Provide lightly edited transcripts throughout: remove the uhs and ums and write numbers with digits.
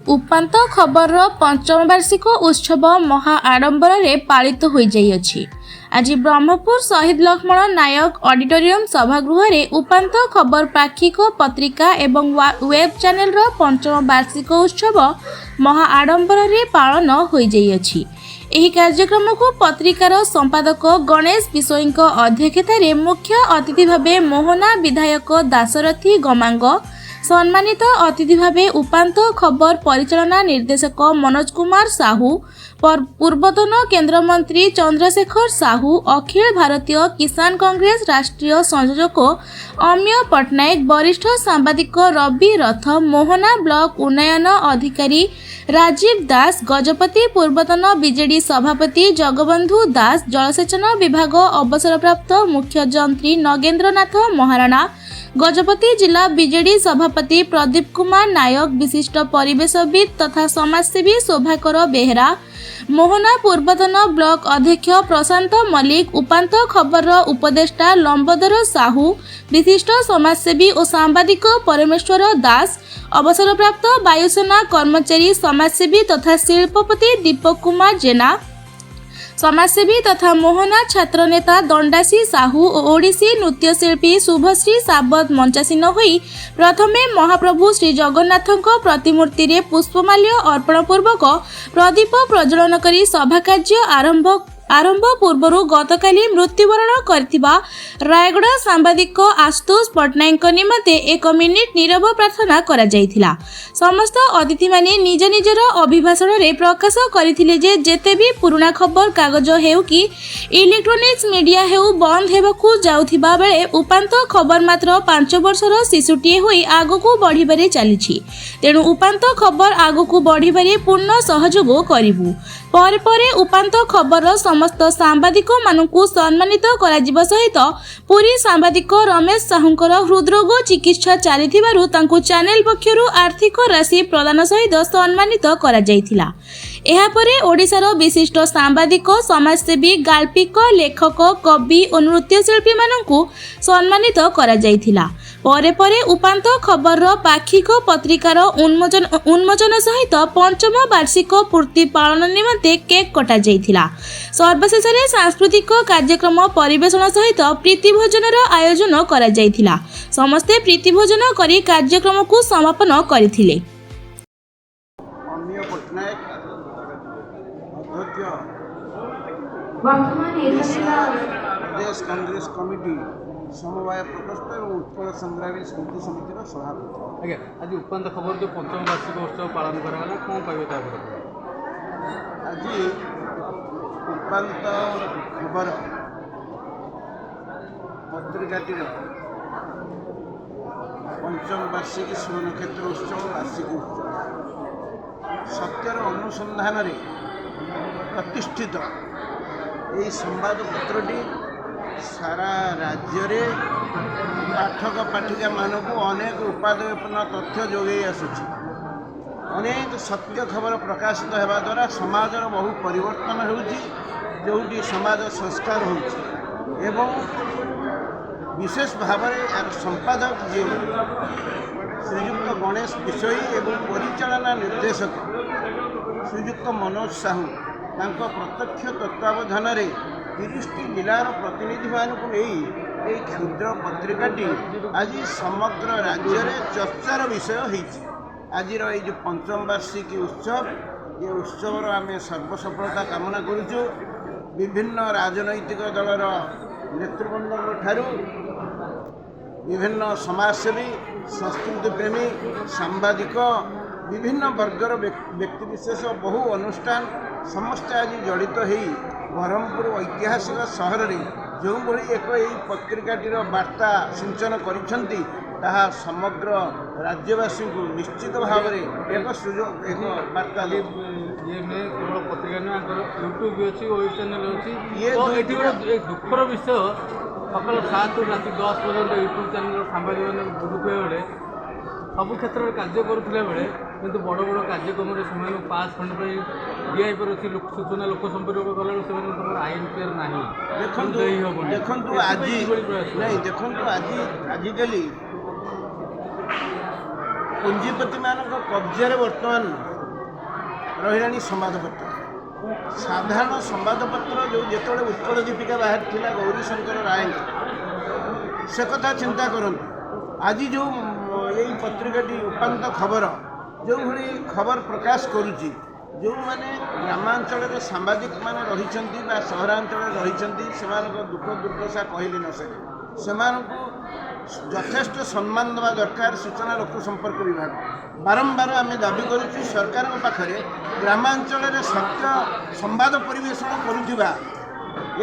उपांत खबर पंचम वार्षिक उत्सव महा आडंबर पालित हो जाइए। आज ब्रह्मपुर शहीद लक्ष्मण नायक ऑडिटोरियम सभागृह रे उपांत खबर पाक्षिक पत्रिका एवं वेब चैनल पंचम वार्षिक उत्सव महा आडंबर पालन हो जाइए। ଏହି କାର୍ଯ୍ୟକ୍ରମକୁ ପତ୍ରିକାର ସମ୍ପାଦକ ଗଣେଶ ବିଶୋଇଙ୍କ ଅଧ୍ୟକ୍ଷତାରେ ମୁଖ୍ୟ ଅତିଥି ଭାବେ ମୋହନା ବିଧାୟକ ଦାଶରଥୀ ଗମାଙ୍ଗ, ସମ୍ମାନିତ ଅତିଥି ଭାବେ ଉପାନ୍ତ ଖବର ପରିଚାଳନା ନିର୍ଦ୍ଦେଶକ ମନୋଜ କୁମାର ସାହୁ, ପୂର୍ବତନ କେନ୍ଦ୍ରମନ୍ତ୍ରୀ ଚନ୍ଦ୍ରଶେଖର ସାହୁ, ଅଖିଳ ଭାରତୀୟ କିଷାନ କଂଗ୍ରେସ ରାଷ୍ଟ୍ରୀୟ ସଂଯୋଜକ ଅମିୟ ପଟ୍ଟନାୟକ, ବରିଷ୍ଠ ସାମ୍ବାଦିକ ରବି ରଥ, ମୋହନା ବ୍ଲକ ଉନ୍ନୟନ ଅଧିକାରୀ राजीव दास, गजपति पूर्वतन बीजेडी सभापति जगबंधु दास, जलसेचन विभाग अवसरप्राप्त मुख्य जंत्री नगेंद्रनाथ महाराणा, गजपति जिला बीजेडी सभापति प्रदीप कुमार नायक, विशिष्ट परिवेशविद तथा समाजसेवी शोभाकर बेहरा, मोहना पूर्वतन ब्लॉक अध्यक्ष प्रशांत मल्लिक, उपांत खबर उपदेष्टा लंबोदर साहू, विशिष्ट समाजसेवी और सांबादिक परमेश्वर दास, अवसरप्राप्त वायुसेना कर्मचारी समाजसेवी तथा शिल्पपति दीपक कुमार जेना, समाजसेवी तथा मोहना छात्र नेता दंडासी साहू और ओडिसी नृत्यशिल्पी शुभश्री साबत मंचासीन होई प्रथमे महाप्रभु श्री जगन्नाथଙ୍କ प्रतिमूर्ति रे पुष्पमाल्य अर्पण पूर्वक प्रदीप प्रज्वलन करी सभा कार्य आरंभ पूर्व गतकाली मृत्युवरण करथिबा रायगढ़ सांबादिक आशुतोष पट्टनायक निमते 1 मिनिट नीरव प्रार्थना करा जायथिला। समस्त अतिथि माने निज निजर अभिभाषण रे प्रकाश करथिले जे जेते भी पुराना खबर कागज हेउ कि इलेक्ट्रोनिक्स मीडिया हेउ बंद हेबाकू जाउथिबा बेले उपांत खबर मात्र 5 वर्षर शिशुटीए होई आगकू बढ़िबारे चलीछि। तेणु उपांत खबर आगकू बढ़िबारे पूर्ण सहयोग करिवु। परे परे उपांत खबर समस्त सांबादिक मानकू सम्मानित कराजिबा सहित पुरी सांबादिक रमेश साहुंकर हृदरोग चिकित्सा चलीथिबारु तांकू चैनल पक्षरु आर्थिक राशि प्रदान सहित सम्मानित करा जायथिला। एहा परे ओडिशार विशिष्ट सांबादिक, समाजसेवी, गाल्पिक, लेखक, कवि और नृत्यशिल्पी मानकू सम्मानित करा जायथिला। परे परे उपांत खबर पाक्षिक पत्रिकार उन्मोचन सहित पंचम वार्षिक पूर्ति पालन निमंते केक कटा जायथिला। सर्वशेष सांस्कृतिक कार्यक्रम परिवेषण सहित प्रीतिभोजन आयोजन करा जायथिला। समस्ते प्रीतिभोजन करी कार्यक्रम को समापन करथिले। प्रदेश कांग्रेस कमिटी समवाय प्रकोष्ठ और उत्कल संग्रामी स्मृति समितिर सभापति। आज्ञा आज उपांत खबर जो पंचम वार्षिक उत्सव पालन कराला कौन कहबे आज उपांत खबर पत्रिकाटीर पंचम वार्षिक शिव नक्षत्र उत्सव वार्षिक उत्सव सत्यर अनुसंधान प्रतिष्ठित यही संवादपत्रटी सारा राज्य रे पाठक पाठिका मानक अनेक उपादेयपूर्ण तथ्य जोगे आसुछि। अनेक सत्य खबर प्रकाशित होगा द्वारा समाजर बहु परिवर्तन होउछि, जोटी समाज संस्कार होउछि एवं विशेष भाव में संपादक जी श्रीयुक्त गणेश बिशोई एवं परिचालना निर्देशक श्रीयुक्त मनोज साहू तांको प्रत्यक्ष तत्वावधान 30टी जिलार प्रतिनिधि मानक नहीं क्षुद्र पत्रिकाटी आज समग्र राज्य में चर्चार विषय होइछि। आज जो पंचम वार्षिक उत्सव ये उत्सव आम सर्वसफलता कामना करुचु। विभिन्न राजनैतिक दलर नेतृवृंद ठारू विभिन्न समाजसेवी, संस्कृति प्रेमी, सांबादिक, विभिन्न वर्गर व्यक्तिविशेष बहु अनुष्ठान समस्त आज जड़ित हो ब्रह्मपुर ऐतिहासिक सहर में जो भली एक पत्रिकाटीर वार्ता सिंचन करिसेंती ताहा समग्र राज्यवासी को निश्चित भाव में एक सुजोग एक वार्ता ये में केवल पत्रिका ना यूट्यूब भी अच्छी वेब चैनल अच्छी ये एक दुखर विषय सकाल 7 रात 10 पर्यंत यूट्यूब चैनल सांबादिक दुरुपयोग सबु क्षेत्र में कार्य करुला बेले किंतु बड़ बड़ कार्यक्रम से पास फंड दिखाई पारे सूचना लोक संपर्क गला आईन क्लियर ना देखो आज नहीं देखो आजिकल ପୁଞ୍ଜିପତି ମାନଙ୍କ କବ୍ଜାରେ ବର୍ତ୍ତମାନ ରହିଲାଣି ସମ୍ବାଦପତ୍ର। ସାଧାରଣ ସମ୍ବାଦପତ୍ର ଯେଉଁ ଯେତେବେଳେ ଉତ୍କଳ ଦୀପିକା ବାହାରିଥିଲା ଗୌରୀଶଙ୍କର ରାୟଙ୍କ ସେ କଥା ଚିନ୍ତା କରନ୍ତୁ। ଆଜି ଯେଉଁ ଏଇ ପତ୍ରିକାଟି ଉପାନ୍ତ ଖବର ଯେଉଁଭଳି ଖବର ପ୍ରକାଶ କରୁଛି, ଯେଉଁମାନେ ଗ୍ରାମାଞ୍ଚଳରେ ସାମ୍ବାଦିକମାନେ ରହିଛନ୍ତି ବା ସହରାଞ୍ଚଳରେ ରହିଛନ୍ତି ସେମାନଙ୍କ ଦୁଃଖ ଦୁର୍ଦ୍ଦଶା କହିଲେ ନ ସରେ। ସେମାନଙ୍କୁ ଯଥେଷ୍ଟ ସମ୍ମାନ ଦେବା ଦରକାର। ସୂଚନା ଲୋକ ସମ୍ପର୍କ ବିଭାଗ ବାରମ୍ବାର ଆମେ ଦାବି କରୁଛୁ ସରକାରଙ୍କ ପାଖରେ ଗ୍ରାମାଞ୍ଚଳରେ ସତ୍ୟ ସମ୍ବାଦ ପରିବେଷଣ କରୁଥିବା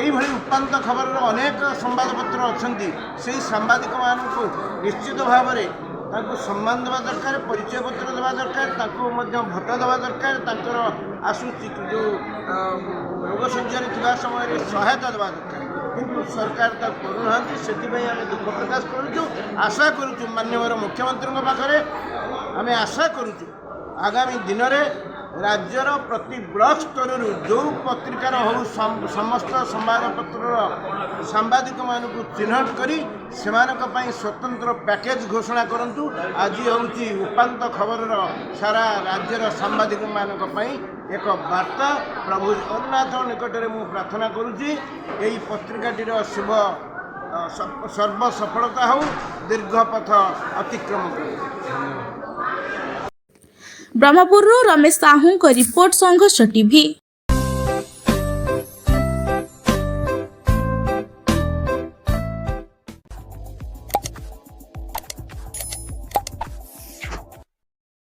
এইভাবে উপান্ত খবরের অনেক সম্বাদপত্র অনেক সেই সাংবাদিকମାନଙ୍କୁ নিশ্চিত ভাবে তাকে সম্মান দেওয়া দরকার, পরিচয়পত্র দেওয়া দরকার, তাকে ভত্তা দেওয়া দরকার, তাঁর আসুচি যে রোগ শয্যারে থাকা সময় সহায়তা দেওয়া দরকার। কিন্তু সরকার তা করুনা, সেপাই আমি দুঃখ প্রকাশ করুছু। আশা করুছু মাননীয় মুখ্যমন্ত্রী পাখে আমি আশা করুছু আগামী দিନରେ রাজ্যর প্রতি ব্লক স্তরর যে পত্রিকার হো সমস্ত সম্বাদপত্রর সাংবাদিক মানুষ চিহ্নট করে সেমানকপাই স্বতন্ত্র প্যাকেজ ঘোষণা করন্তু। আজি হচ্ছে উপান্ত খবরর সারা রাজ্যর সাংবাদিক মানকপাই এক বার্তা। প্রভু জগন্নাথ নিকটরে মু প্রার্থনা করুছি এই পত্রিকাটির শুভ সর্বসফলতা হও, দীর্ঘ পথ অতিক্রম করু। ब्रह्मपुरରୁ ରମେଶ ସାହୁଙ୍କ ରିପୋର୍ଟ ସଂଘର୍ଷ ଟିଭି।